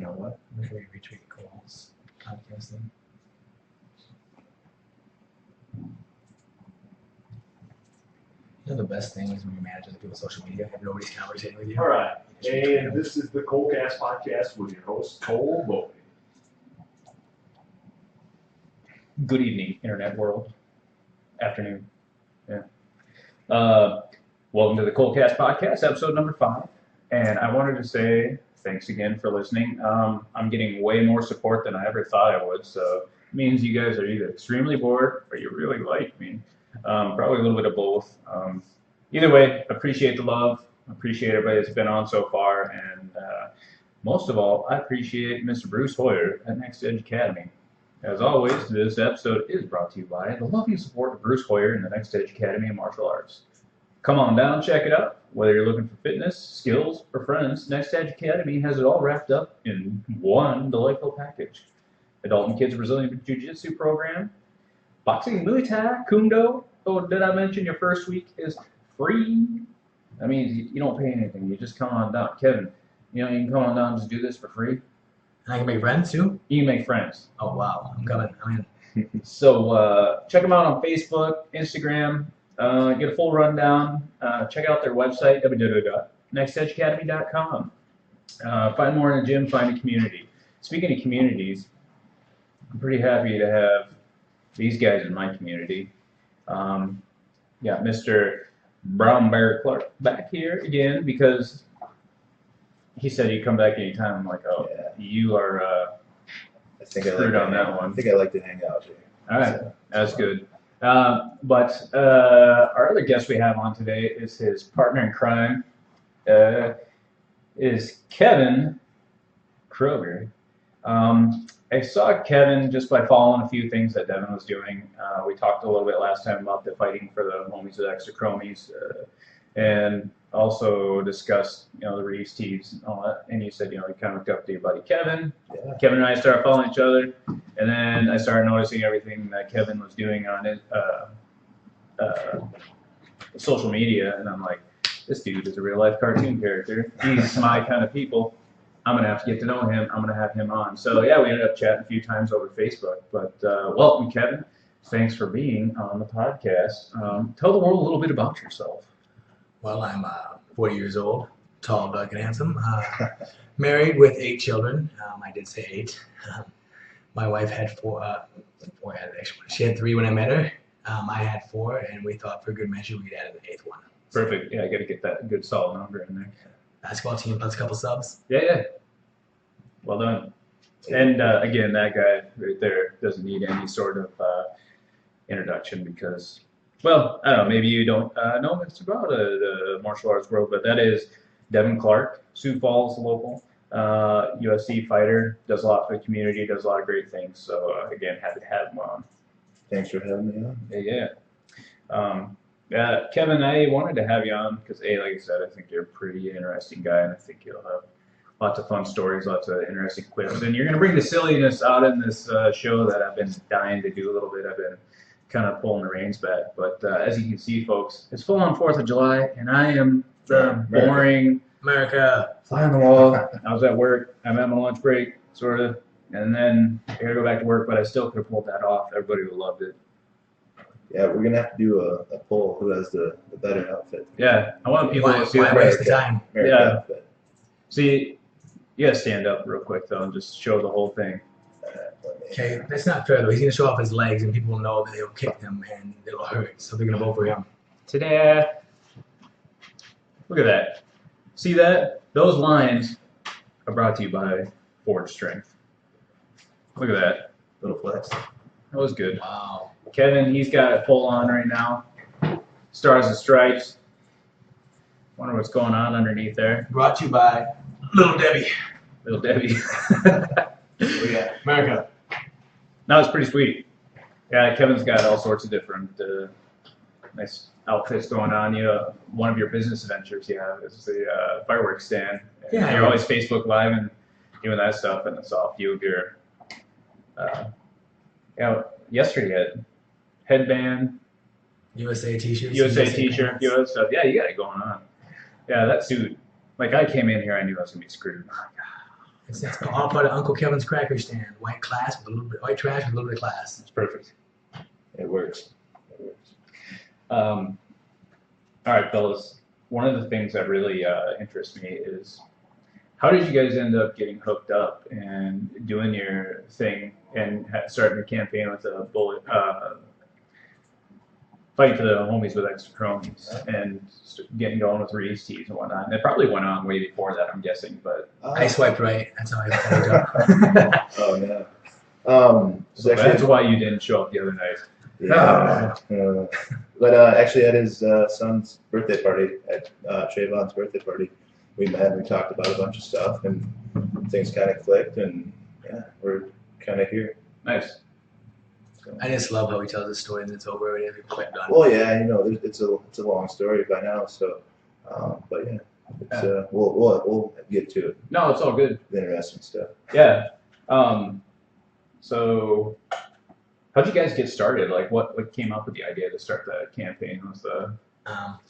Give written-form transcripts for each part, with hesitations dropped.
know what? Maybe we retweet Cole's podcast thing. You know the best thing is when you manage other people's social media and nobody's conversating with you. All right, and this is the Colecast podcast with your host, Cole Bowley. Good evening, internet world. Afternoon. Yeah. Welcome to the Colecast podcast, episode number 5. And I wanted to say thanks again for listening. I'm getting way more support than I ever thought I would. So it means you guys are either extremely bored or you really like me. Probably a little bit of both. Either way, appreciate the love. Appreciate everybody that's been on so far. And most of all, I appreciate Mr. Bruce Hoyer at Next Edge Academy. As always, this episode is brought to you by the loving support of Bruce Hoyer and the Next Edge Academy of Martial Arts. Come on down, check it out. Whether you're looking for fitness, skills, or friends, Next Edge Academy has it all wrapped up in one delightful package. Adult and Kids Brazilian Jiu-Jitsu program, boxing, Muay Thai, Kundo. Oh, did I mention your first week is free? That means you don't pay anything. You just come on down. Kevin, you can come on down and just do this for free. And I can make friends too? You can make friends. Oh, wow. I'm coming. I'm in. So check them out on Facebook, Instagram. Get a full rundown. Check out their website, www.nextedgeacademy.com. Find more in the gym, find a community. Speaking of communities, I'm pretty happy to have these guys in my community. Got Mr. Brown Bear Clark back here again because he said he'd come back anytime. I'm like, oh, yeah. You are I think screwed on that one. I think I like to hang out here. All right, that's good. But our other guest we have on today is his partner in crime, is Kevin Kroger. I saw Kevin just by following a few things that Devin was doing. We talked a little bit last time about the fighting for the homies with extra chromies, and also discussed, the Reeves tees and all that. And you said, you kind of looked up to your buddy Kevin. Yeah. Kevin and I started following each other, and then I started noticing everything that Kevin was doing on his social media, and I'm like, this dude is a real life cartoon character. He's my kind of people. I'm gonna have to get to know him. I'm gonna have him on. So yeah, we ended up chatting a few times over Facebook. But welcome, Kevin. Thanks for being on the podcast. Tell the world a little bit about yourself. Well, I'm 40 years old, tall, dark, and handsome. Married with 8 children. I did say 8. My wife had 4. Actually, she had 3 when I met her. I had 4, and we thought for good measure we'd add an 8th one. Perfect. Yeah, I got to get that good solid number in there. Basketball team plus a couple subs. Yeah. Well done. And again, that guy right there doesn't need any sort of introduction because, well, I don't know, maybe you don't know much about the martial arts world, but that is Devin Clark, Sioux Falls local, UFC fighter, does a lot for the community, does a lot of great things. So again, happy to have him on. Thanks for having me on. Yeah. Kevin, I wanted to have you on because, like I said, I think you're a pretty interesting guy, and I think you'll have lots of fun stories, lots of interesting quips, and you're going to bring the silliness out in this show that I've been dying to do a little bit. I've been kind of pulling the reins back, but as you can see, folks, it's full on 4th of July, and I am the boring America. fly on the wall. I was at work. I'm at my lunch break, sort of, and then I got to go back to work, but I still could have pulled that off. Everybody would have loved it. Yeah, we're gonna have to do a poll who has the better outfit. Yeah, I want people to see why waste the time? America Yeah. outfit. See, you gotta stand up real quick though and just show the whole thing. Okay, that's not fair though. He's gonna show off his legs, and people will know that he'll kick them and it'll hurt. So they're gonna vote for him. Ta-da! Look at that. See that? Those lines are brought to you by Forge Strength. Look at that. Little flex. That was good. Wow. Kevin, he's got it full on right now. Stars and Stripes. Wonder what's going on underneath there. Brought to you by Little Debbie. Little Debbie. Oh yeah, America. That was pretty sweet. Yeah, Kevin's got all sorts of different nice outfits going on. One of your business ventures you have is the fireworks stand. Yeah. You're always Facebook Live and doing that stuff, and it's all a few of your, yesterday you had headband, USA t-shirts. USA t-shirt, pants. USA stuff. Yeah, you got it going on. Yeah, that suit. Like I came in here, I knew I was gonna be screwed. It's all part of Uncle Kevin's Cracker Stand. White trash with a little bit of class. It's perfect. It works. All right, fellas. One of the things that really interests me is how did you guys end up getting hooked up and doing your thing and starting a campaign with a bullet, fight for the homies with extra chromies and getting going with Reeves tees and whatnot. And it probably went on way before that, I'm guessing, but I swiped right. That's how I got up. Oh no. so that's why you didn't show up the other night. Yeah. But actually, at his son's birthday party, at Trayvon's birthday party, we met and we talked about a bunch of stuff, and things kind of clicked, and yeah, we're kind of here. Nice. So. I just love how he tells his story and it's over already. Quite done. Well, yeah, it's a long story by now, so but yeah, it's, we'll get to it. No, it's all good. The interesting stuff. Yeah. So how'd you guys get started? Like, what came up with the idea to start the campaign with the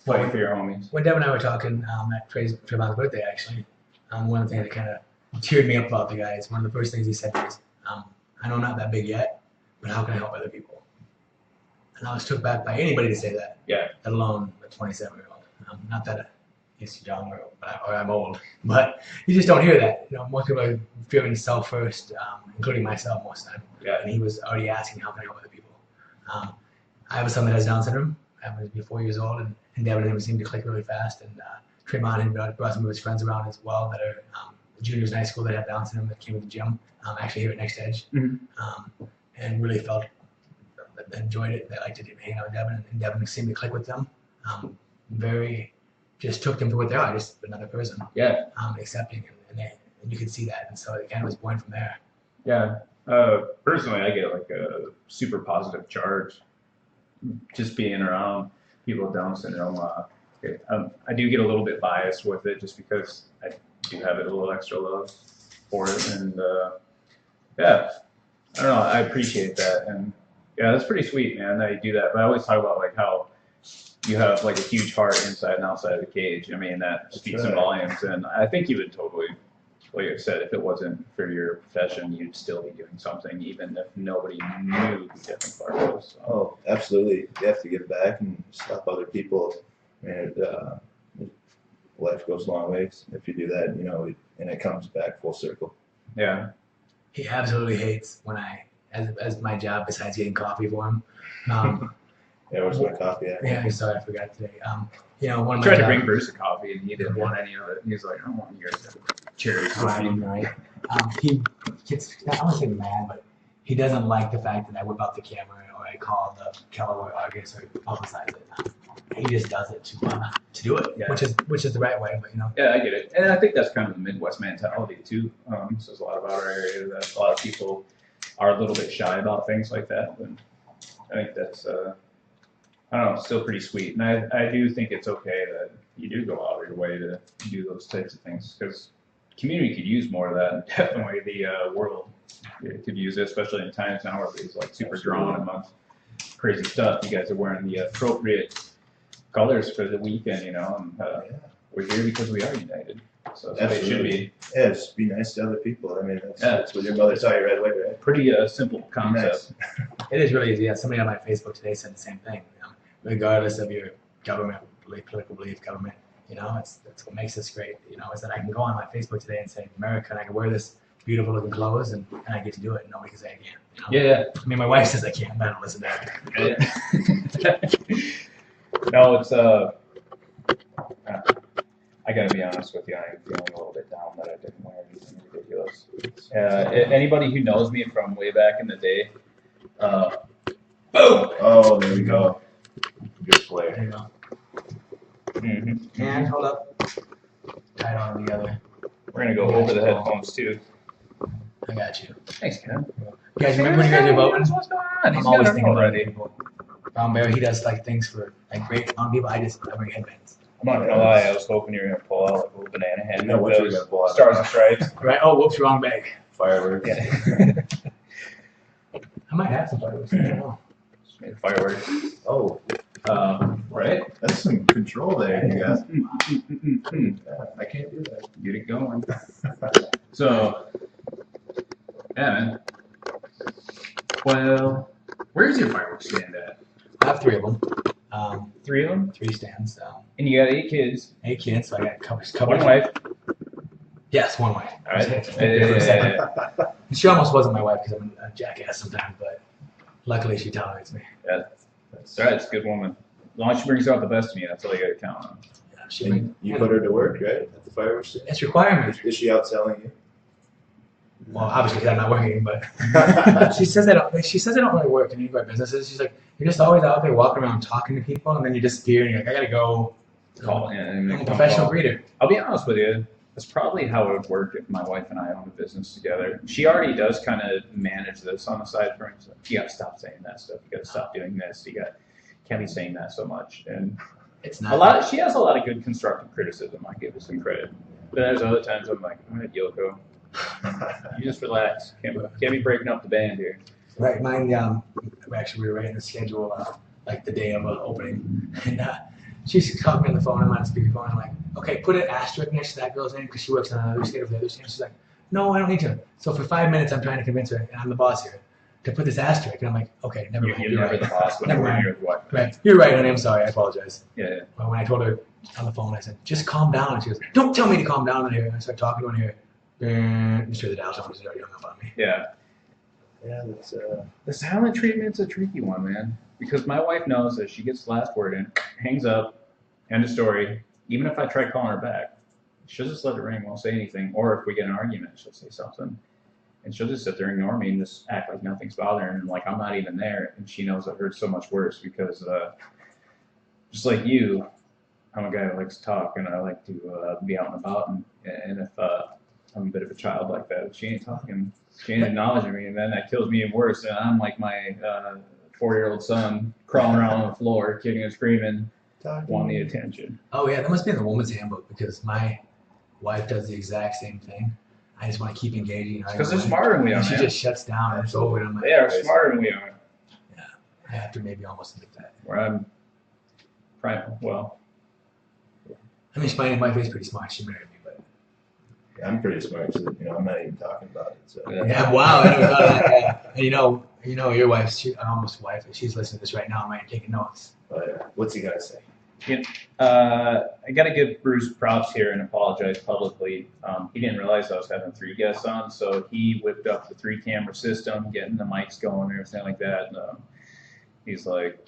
fighting for your homies? When Devin and I were talking at Trayvon's birthday, actually, one of the things that kind of cheered me up about the guy is one of the first things he said was, I know I'm not that big yet, but how can I help other people? And I was took back by anybody to say that, Yeah. let alone a 27-year-old. Not that he's young or I'm old, but you just don't hear that. Most people are feeling self first, including myself most of the time. Yeah. And he was already asking, how can I help other people? I have a son that has Down syndrome. I was 4 years old, and Devin and him seemed to click really fast. And Trayvon had brought some of his friends around as well that are juniors in high school that have Down syndrome that came to the gym, actually here at Next Edge, and really felt that they enjoyed it. They liked to hang out with Devin, and Devin seemed to click with them. Just took them for what they are, just another person. Yeah. Accepting, and you could see that, and so it kind of was born from there. Yeah. Personally, I get like a super positive charge just being around people with Down syndrome. I do get a little bit biased with it just because I do have a little extra love for it, and yeah, I don't know. I appreciate that, and yeah, that's pretty sweet, man, that you do that. But I always talk about like how you have like a huge heart inside and outside of the cage. I mean, that speaks in volumes, and I think you would totally, like I said, if it wasn't for your profession, you'd still be doing something, even if nobody knew who Devin Clark was. So. Oh, absolutely. You have to give back and help other people. And life goes a long ways if you do that, and it comes back full circle. Yeah. He absolutely hates when as my job besides getting coffee for him. Yeah, where's my coffee at? Yeah, sorry, I forgot today. One I of tried my to bring Bruce a coffee, and he didn't want any of it. He was like, I don't want your cherry coffee. Right. He gets, I don't want to say mad, but he doesn't like the fact that I whip out the camera or I call the Keller or Argus or publicize it. He just does it to do it, Yeah. which is the right way, but Yeah, I get it. And I think that's kind of the Midwest mentality, too. Says a lot about our area, that a lot of people are a little bit shy about things like that. And I think that's, I don't know, still pretty sweet. And I do think it's okay that you do go out of your way to do those types of things, because community could use more of that, and definitely the world could use it, especially in times now where it's like super drawn amongst crazy stuff. You guys are wearing the appropriate colors for the weekend, and we're here because we are united. So that's what it should be. Yeah, just be nice to other people. I mean, that's what your mother taught you right away, right? Pretty simple concept. Nice. It is really easy. Yeah, somebody on my Facebook today said the same thing. Regardless of your government belief, political belief, government, that's what makes this great. Is that I can go on my Facebook today and say America, and I can wear this beautiful looking clothes, and I get to do it. And nobody can say I can't. Yeah. I mean, my wife says I can't, but I don't listen to her. No, it's I gotta be honest with you. I'm feeling a little bit down that I didn't wear anything ridiculous. Anybody who knows me from way back in the day, boom! Oh, there we go. Good play. There you go. Mm-hmm. And hold up. Tie it on together. We're gonna go over the headphones too. I got you. Thanks, Ken. You guys remember when you guys are voting? What's going on? He's I'm always got it thinking about already. people. Brown Bear, he does like things for like great young people. I bring headbands. I'm not gonna lie, I was hoping you were gonna pull out like a little banana hand. No, what you were gonna pull out? Stars and stripes. Right? Oh, whoops, wrong bag. Fireworks. Yeah. I might have some fireworks. I don't know. Made fireworks. Oh, Right? That's some control there, you guys. Yeah, I can't do that. Get it going. So, yeah, man. Well, where's your fireworks stand at? I have 3 of them. 3 of them? 3 stands. And you got 8 kids. 8 kids, so I got covered. One wife. Yes, one wife. All right. And she almost wasn't my wife because I'm a jackass sometimes, but luckily she tolerates me. That's right. It's a good woman. As long as she brings out the best of me, that's all you got to count on. Yeah, she And you put her to work, right? At the fireworks stand? it's requirement. Is she outselling you? Well, obviously 'cause I'm not working, but she says I don't really work in any of our businesses. She's like, you're just always out there walking around talking to people, and then you disappear, and you're like, I gotta go. Call and I'm a professional greeter. I'll be honest with you. That's probably how it would work if my wife and I owned a business together. She already does kind of manage this on the side for me. Like, you got to stop saying that stuff. You got to stop doing this. Can't be saying that so much. And It's not. she has a lot of good constructive criticism. I give her some credit. But there's other times I'm like, all right, Yoko, you just relax. Can't be breaking up the band here. Right, mine. Actually, we were writing the schedule like the day of opening, and she's talking me on the phone. I'm on speakerphone. I'm like, okay, put an asterisk next to that girl's name because she works on another schedule for the other stand. She's like, no, I don't need to. So for 5 minutes, I'm trying to convince her, and I'm the boss here, to put this asterisk. And I'm like, okay, never mind. You're never right. the boss when Never you're mind. with your wife. Right, you're right, honey. I'm sorry. I apologize. Yeah. But when I told her on the phone, I said, just calm down. And she goes, don't tell me to calm down in here. And I started talking to her in here. I'm sure the dial tone was already hung up on me. Yeah. Yeah, that's The silent treatment's a tricky one, man. Because my wife knows that she gets the last word in, hangs up, end of story. Even if I try calling her back, she'll just let it ring, won't say anything. Or if we get an argument, she'll say something. And she'll just sit there and ignore me and just act like nothing's bothering her and like I'm not even there. And she knows I've heard so much worse because just like you, I'm a guy who likes to talk and I like to be out and about. And if I'm a bit of a child like that, she ain't talking, she ain't acknowledging me, and then that kills me even worse. And I'm like my 4-year-old son crawling around on the floor, kicking and screaming, wanting the attention. Oh yeah, that must be in the woman's handbook because my wife does the exact same thing. I just want to keep engaging. Because they're smarter than we are, And she man. just shuts down and it's over. And I'm like, They are smarter than we are. I have to maybe almost admit that. Where I'm, well, I mean, my wife is pretty smart. She married me, but I'm pretty smart, so I'm not even talking about it. So yeah, wow, I never thought of that. Yeah. And you know, your wife, almost wife, she's listening to this right now, right, taking notes. what's he gotta say? I got to give Bruce props here and apologize publicly. He didn't realize I was having 3 guests on, so he whipped up the 3-camera system, getting the mics going and everything like that. And, he's like,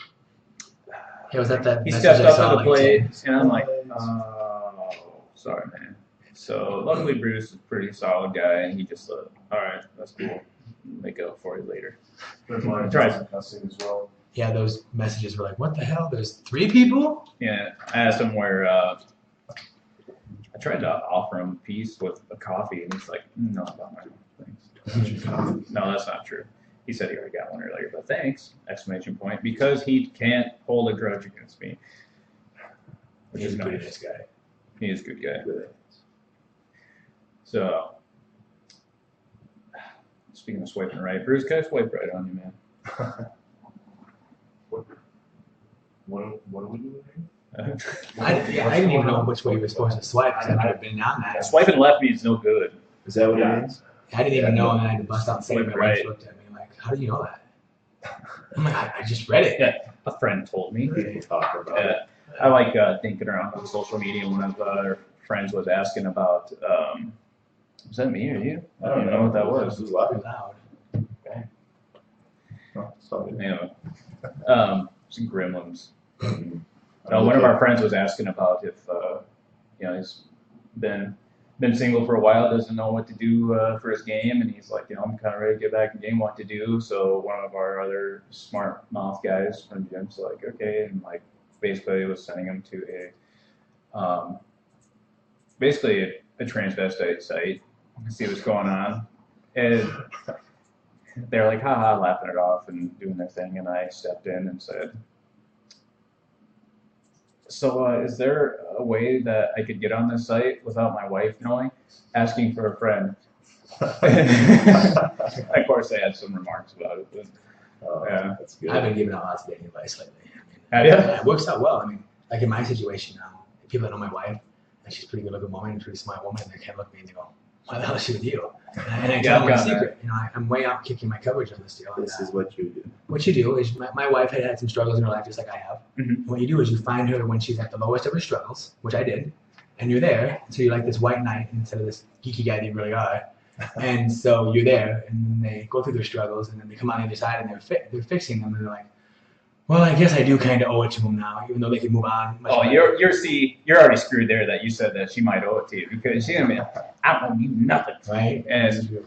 Hey, was that he message stepped I up saw, to the like, plate, and I'm like, oh, sorry, man. So luckily Bruce is a pretty solid guy, and he just all right, that's cool. Make up for it later. There's a lot of Try. cussing as well. Yeah, those messages were like, what the hell? There's 3 people? Yeah, I asked him where. I tried to offer him a piece with a coffee, and he's like, "No, about my things." No, that's not true. He said he already got one earlier, but thanks! Exclamation point! Because he can't hold a grudge against me, which He's is a pretty nice. nice guy. He is a good guy. So, speaking of swiping right, Bruce, can I swipe right on you, man? What are we doing here? I didn't even know which way you were supposed to swipe because I've never been down that. Swiping left means no good. Is that what Yeah. it means? I didn't even know, and then I had to bust out and say, my Swipe wife right. looked at me like, how do you know that? I'm like, I just read it. Yeah, a friend told me. We talk about it. I like thinking around on social media. One of our friends was asking about, was that me or you? I don't even know what that was. This is Pretty loud. loud. Oh, it's all good. Anyway, some gremlins. One of our friends was asking about if, he's been single for a while, doesn't know what to do for his game, and he's like, I'm kind of ready to get back in game, what to do. So one of our other smart mouth guys from Jim's like, okay, and like basically was sending him to a transvestite site to see what's going on, and they're like, haha, laughing it off and doing their thing, and I stepped in and said, so is there a way that I could get on this site without my wife knowing? Asking for a friend. Of course, I had some remarks about it, but Oh, yeah. that's good. I've been giving out lots of dating advice lately. I mean, It works out well. I mean, like in my situation, people that know my wife, and she's a pretty good looking woman, and pretty smart woman, and they can't look at me and they go, "Why the hell is she with you?" And I tell them my secret. You know, I'm way out kicking my coverage on this deal. This is what you do. What you do is, my wife had some struggles in her life, just like I have. Mhm. What you do is you find her when she's at the lowest of her struggles, which I did, and you're there. So you're like this white knight instead of this geeky guy that you really are. And so you're there, and then they go through their struggles, and then they come on the other side, and they're fixing them, and they're like, "Well, I guess I do kind of owe it to them now, even though they can move on." Oh, you're already screwed there that you said that she might owe it to you because she's gonna be, I don't owe you nothing, right? And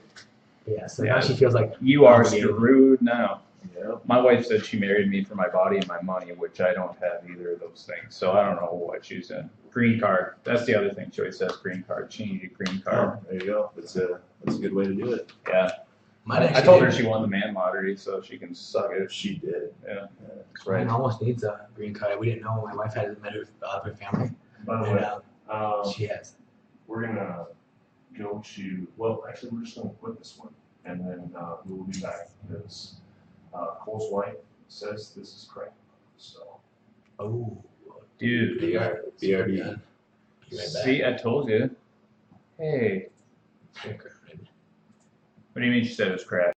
yeah, so now she feels like you are screwed now. Yep. My wife said she married me for my body and my money, which I don't have either of those things. So I don't know what she's in. Green card. That's the other thing. She always says green card. She needs a green card. There you go. That's a good way to do it. Yeah. I told her she won the man lottery, so she can suck it. She did. Yeah. That's Ryan right. almost needs a green card. We didn't know. My wife hadn't met her family, By the and way, she has. we're gonna go to, well, actually, we're just gonna quit this one, and then we'll be back, because Cole's wife says this is correct, so. Oh, Dude. BRB. be right back. See, I told you. Hey. What do you mean she said it was crap?